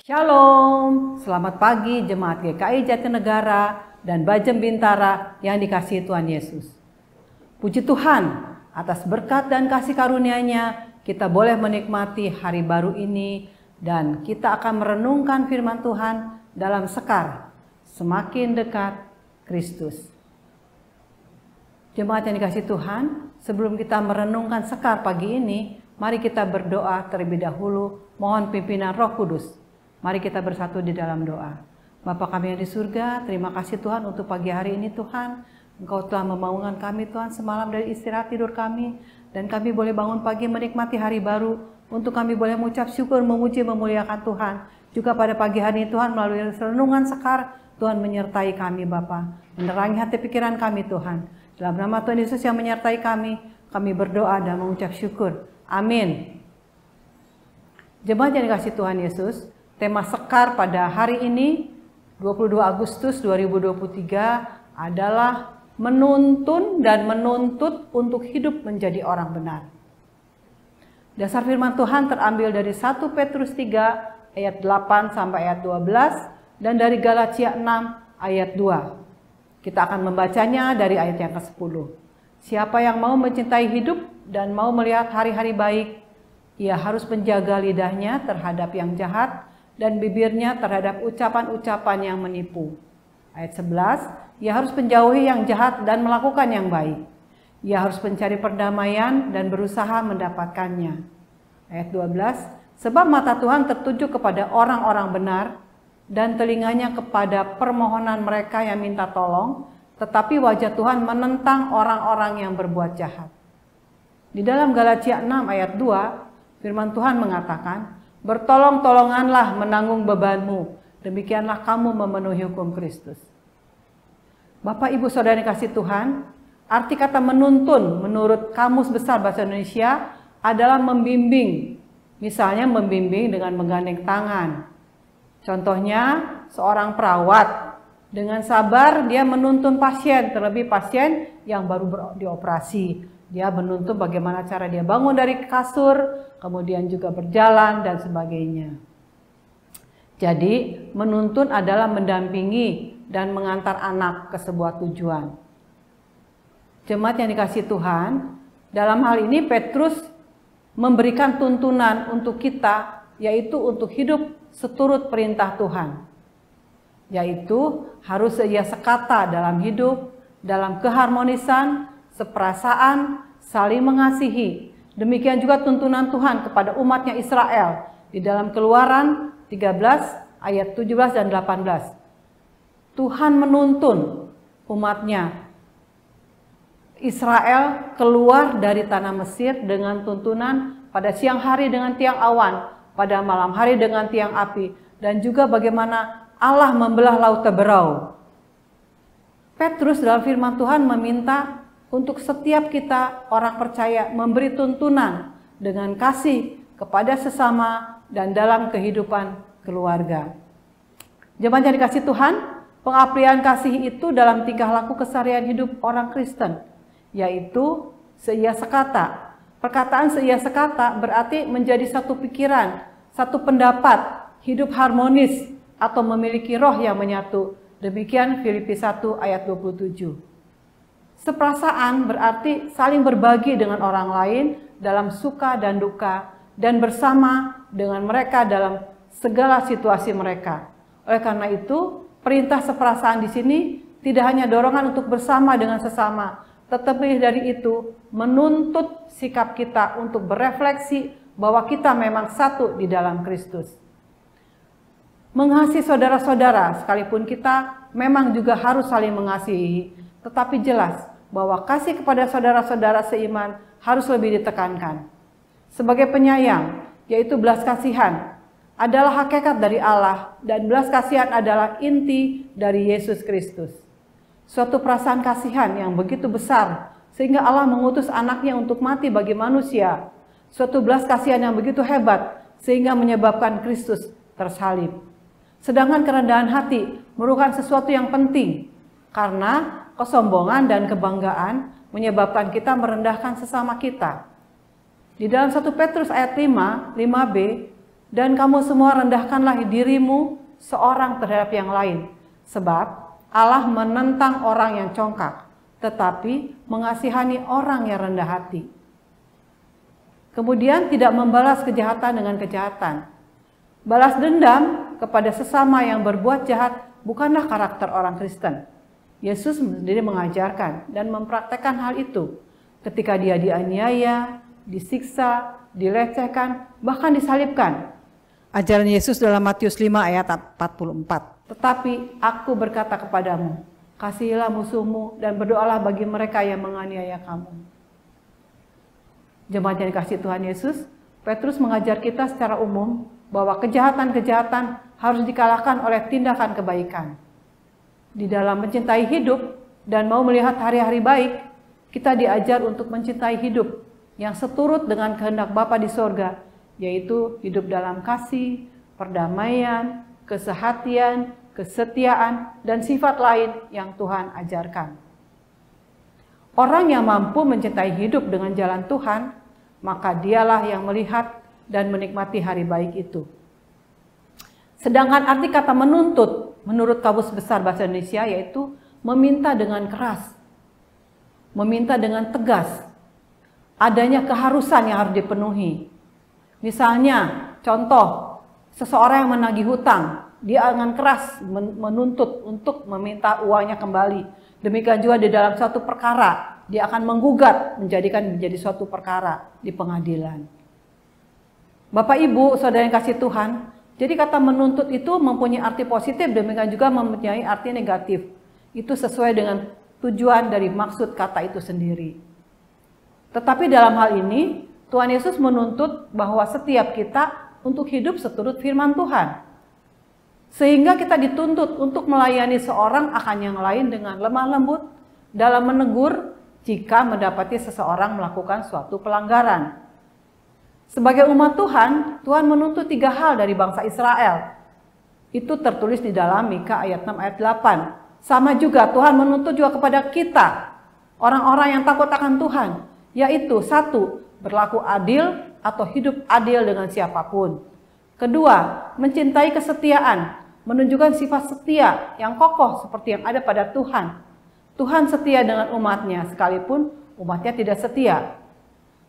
Shalom, selamat pagi Jemaat GKI Jatinegara dan Bajem Bintara yang dikasihi Tuhan Yesus. Puji Tuhan, atas berkat dan kasih karunia-Nya kita boleh menikmati hari baru ini dan kita akan merenungkan firman Tuhan dalam Sekar, semakin dekat Kristus. Jemaat yang dikasihi Tuhan, sebelum kita merenungkan Sekar pagi ini, mari kita berdoa terlebih dahulu, mohon pimpinan Roh Kudus. Mari kita bersatu di dalam doa. Bapa kami yang di surga, terima kasih Tuhan untuk pagi hari ini Tuhan. Engkau telah membangunkan kami Tuhan semalam dari istirahat tidur kami. Dan kami boleh bangun pagi menikmati hari baru. Untuk kami boleh mengucap syukur, memuji, memuliakan Tuhan. Juga pada pagi hari ini Tuhan melalui renungan Sekar, Tuhan menyertai kami Bapa. Menerangi hati pikiran kami Tuhan. Dalam nama Tuhan Yesus yang menyertai kami berdoa dan mengucap syukur. Amin. Jemaat yang dikasihi Tuhan Yesus, tema Sekar pada hari ini 22 Agustus 2023 adalah menuntun dan menuntut untuk hidup menjadi orang benar. Dasar firman Tuhan terambil dari 1 Petrus 3 ayat 8 sampai ayat 12 dan dari Galatia 6 ayat 2. Kita akan membacanya dari ayat yang ke-10. Siapa yang mau mencintai hidup dan mau melihat hari-hari baik, ia harus menjaga lidahnya terhadap yang jahat dan bibirnya terhadap ucapan-ucapan yang menipu. Ayat 11, ia harus menjauhi yang jahat dan melakukan yang baik. Ia harus mencari perdamaian dan berusaha mendapatkannya. Ayat 12, sebab mata Tuhan tertuju kepada orang-orang benar dan telinganya kepada permohonan mereka yang minta tolong, tetapi wajah Tuhan menentang orang-orang yang berbuat jahat. Di dalam Galatia 6 ayat 2, firman Tuhan mengatakan, bertolong-tolonganlah menanggung bebanmu, demikianlah kamu memenuhi hukum Kristus. Bapak, Ibu, Saudara yang kasih Tuhan, arti kata menuntun menurut Kamus Besar Bahasa Indonesia adalah membimbing. Misalnya membimbing dengan menggandeng tangan. Contohnya seorang perawat dengan sabar dia menuntun pasien, terlebih pasien yang baru dioperasi. Dia menuntun bagaimana cara dia bangun dari kasur, kemudian juga berjalan dan sebagainya. Jadi menuntun adalah mendampingi dan mengantar anak ke sebuah tujuan. Jemaat yang dikasihi Tuhan, dalam hal ini Petrus memberikan tuntunan untuk kita, yaitu untuk hidup seturut perintah Tuhan. Yaitu harus seia sekata dalam hidup, dalam keharmonisan, seperasaan, saling mengasihi. Demikian juga tuntunan Tuhan kepada umatnya Israel di dalam Keluaran 13 ayat 17 dan 18. Tuhan menuntun umatnya Israel keluar dari tanah Mesir dengan tuntunan pada siang hari dengan tiang awan, pada malam hari dengan tiang api, dan juga bagaimana Allah membelah laut Teberau. Petrus dalam firman Tuhan meminta untuk setiap kita orang percaya memberi tuntunan dengan kasih kepada sesama dan dalam kehidupan keluarga. Jemaat yang dikasihi Tuhan, pengaplian kasih itu dalam tingkah laku keseharian hidup orang Kristen, yaitu seia sekata. Perkataan seia sekata berarti menjadi satu pikiran, satu pendapat, hidup harmonis atau memiliki roh yang menyatu. Demikian Filipi 1 ayat 27. Seperasaan berarti saling berbagi dengan orang lain dalam suka dan duka dan bersama dengan mereka dalam segala situasi mereka. Oleh karena itu, perintah seperasaan di sini tidak hanya dorongan untuk bersama dengan sesama, tetapi dari itu menuntut sikap kita untuk berefleksi bahwa kita memang satu di dalam Kristus. Mengasihi saudara-saudara, sekalipun kita memang juga harus saling mengasihi, tetapi jelas bahwa kasih kepada saudara-saudara seiman harus lebih ditekankan. Sebagai penyayang, yaitu belas kasihan, adalah hakikat dari Allah dan belas kasihan adalah inti dari Yesus Kristus. Suatu perasaan kasihan yang begitu besar sehingga Allah mengutus anaknya untuk mati bagi manusia. Suatu belas kasihan yang begitu hebat sehingga menyebabkan Kristus tersalib. Sedangkan kerendahan hati merupakan sesuatu yang penting karena kesombongan dan kebanggaan menyebabkan kita merendahkan sesama kita. Di dalam 1 Petrus ayat 5b, Dan kamu semua rendahkanlah dirimu seorang terhadap yang lain. Sebab Allah menentang orang yang congkak, tetapi mengasihani orang yang rendah hati. Kemudian tidak membalas kejahatan dengan kejahatan. Balas dendam kepada sesama yang berbuat jahat bukanlah karakter orang Kristen. Yesus sendiri mengajarkan dan mempraktekkan hal itu ketika dia dianiaya, disiksa, dilecehkan, bahkan disalibkan. Ajaran Yesus dalam Matius 5 ayat 44. Tetapi aku berkata kepadamu, kasihilah musuhmu dan berdoalah bagi mereka yang menganiaya kamu. Jemaat yang dikasihi Tuhan Yesus, Petrus mengajar kita secara umum bahwa kejahatan-kejahatan harus dikalahkan oleh tindakan kebaikan. Di dalam mencintai hidup dan mau melihat hari-hari baik, kita diajar untuk mencintai hidup yang seturut dengan kehendak Bapa di sorga, yaitu hidup dalam kasih, perdamaian, kesehatian, kesetiaan, dan sifat lain yang Tuhan ajarkan. Orang yang mampu mencintai hidup dengan jalan Tuhan, maka dialah yang melihat dan menikmati hari baik itu. Sedangkan arti kata menuntut, menurut Kamus Besar Bahasa Indonesia, yaitu meminta dengan keras, meminta dengan tegas, adanya keharusan yang harus dipenuhi. Misalnya, contoh, seseorang yang menagih hutang, dia akan keras menuntut untuk meminta uangnya kembali. Demikian juga di dalam suatu perkara, dia akan menggugat menjadi suatu perkara di pengadilan. Bapak Ibu, saudara yang kasih Tuhan, jadi kata menuntut itu mempunyai arti positif, demikian juga mempunyai arti negatif. Itu sesuai dengan tujuan dari maksud kata itu sendiri. Tetapi dalam hal ini, Tuhan Yesus menuntut bahwa setiap kita untuk hidup seturut firman Tuhan. Sehingga kita dituntut untuk melayani seorang akan yang lain dengan lemah lembut dalam menegur jika mendapati seseorang melakukan suatu pelanggaran. Sebagai umat Tuhan, Tuhan menuntut 3 hal dari bangsa Israel. Itu tertulis di dalam Mika ayat 6 ayat 8. Sama juga Tuhan menuntut juga kepada kita, orang-orang yang takut akan Tuhan, yaitu 1, berlaku adil atau hidup adil dengan siapapun. Kedua, mencintai kesetiaan, menunjukkan sifat setia yang kokoh seperti yang ada pada Tuhan. Tuhan setia dengan umatnya sekalipun umatnya tidak setia.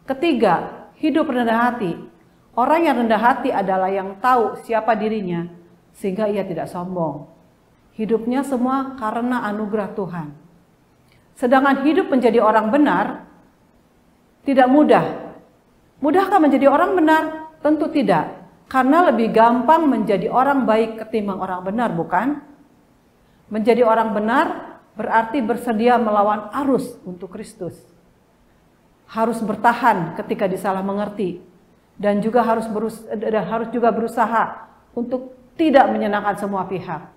Ketiga, hidup rendah hati. Orang yang rendah hati adalah yang tahu siapa dirinya sehingga ia tidak sombong. Hidupnya semua karena anugerah Tuhan. Sedangkan hidup menjadi orang benar tidak mudah. Mudahkah menjadi orang benar? Tentu tidak. Karena lebih gampang menjadi orang baik ketimbang orang benar, bukan? Menjadi orang benar berarti bersedia melawan arus untuk Kristus. Harus bertahan ketika disalah mengerti. Dan juga harus juga berusaha untuk tidak menyenangkan semua pihak.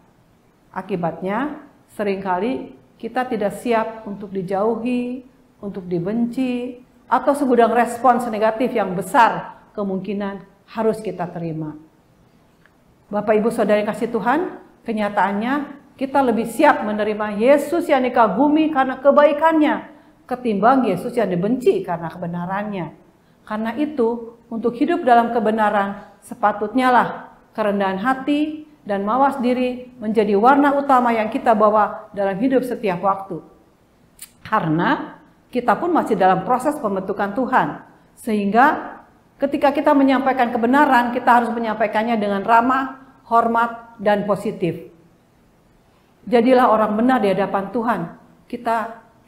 Akibatnya, seringkali kita tidak siap untuk dijauhi, untuk dibenci, atau segudang respons negatif yang besar kemungkinan harus kita terima. Bapak Ibu Saudara yang kasih Tuhan, kenyataannya kita lebih siap menerima Yesus yang dikagumi karena kebaikannya ketimbang Yesus yang dibenci karena kebenarannya. Karena itu, untuk hidup dalam kebenaran sepatutnya lah kerendahan hati dan mawas diri menjadi warna utama yang kita bawa dalam hidup setiap waktu. Karena kita pun masih dalam proses pembentukan Tuhan. Sehingga ketika kita menyampaikan kebenaran, kita harus menyampaikannya dengan ramah, hormat, dan positif. Jadilah orang benar di hadapan Tuhan. Kita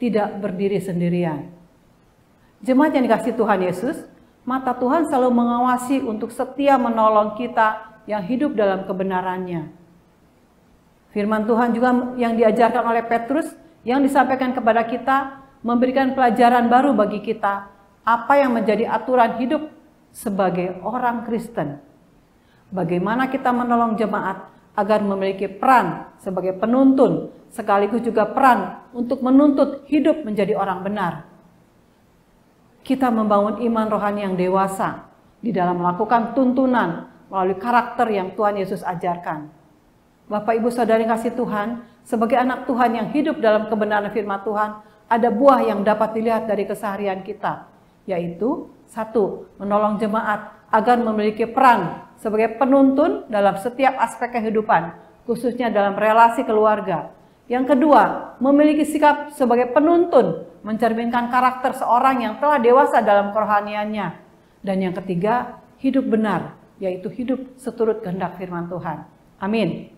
tidak berdiri sendirian. Jemaat yang dikasihi Tuhan Yesus, mata Tuhan selalu mengawasi untuk setia menolong kita yang hidup dalam kebenarannya. Firman Tuhan juga yang diajarkan oleh Petrus, yang disampaikan kepada kita, memberikan pelajaran baru bagi kita, apa yang menjadi aturan hidup sebagai orang Kristen. Bagaimana kita menolong jemaat agar memiliki peran sebagai penuntun, sekaligus juga peran untuk menuntut hidup menjadi orang benar. Kita membangun iman rohani yang dewasa di dalam melakukan tuntunan melalui karakter yang Tuhan Yesus ajarkan. Bapak Ibu Saudara yang kasih Tuhan, sebagai anak Tuhan yang hidup dalam kebenaran firman Tuhan, ada buah yang dapat dilihat dari keseharian kita, yaitu 1, menolong jemaat agar memiliki peran sebagai penuntun dalam setiap aspek kehidupan, khususnya dalam relasi keluarga. Yang kedua, memiliki sikap sebagai penuntun, mencerminkan karakter seorang yang telah dewasa dalam kerohaniannya. Dan yang ketiga, hidup benar, yaitu hidup seturut kehendak firman Tuhan. Amin.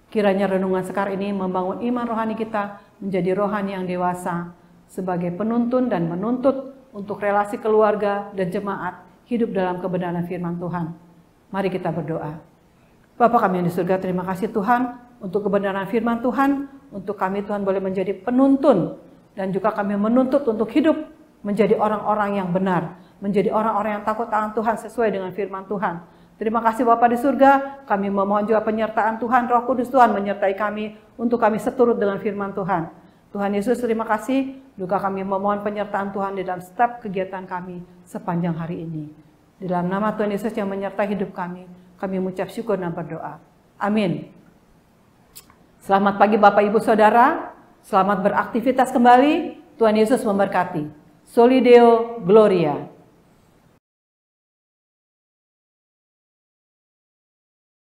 Kiranya renungan sekar ini membangun iman rohani kita menjadi rohani yang dewasa sebagai penuntun dan menuntut untuk relasi keluarga dan jemaat hidup dalam kebenaran firman Tuhan. Mari kita berdoa. Bapa kami yang di surga, terima kasih Tuhan untuk kebenaran firman Tuhan, untuk kami Tuhan boleh menjadi penuntun dan juga kami menuntut untuk hidup menjadi orang-orang yang benar, menjadi orang-orang yang takut akan Tuhan sesuai dengan firman Tuhan. Terima kasih Bapa di surga, kami memohon juga penyertaan Tuhan, Roh Kudus Tuhan menyertai kami untuk kami seturut dengan firman Tuhan. Tuhan Yesus terima kasih, juga kami memohon penyertaan Tuhan di dalam setiap kegiatan kami sepanjang hari ini. Di dalam nama Tuhan Yesus yang menyertai hidup kami mengucap syukur dan berdoa. Amin. Selamat pagi Bapak Ibu Saudara, selamat beraktivitas kembali, Tuhan Yesus memberkati. Soli Deo Gloria.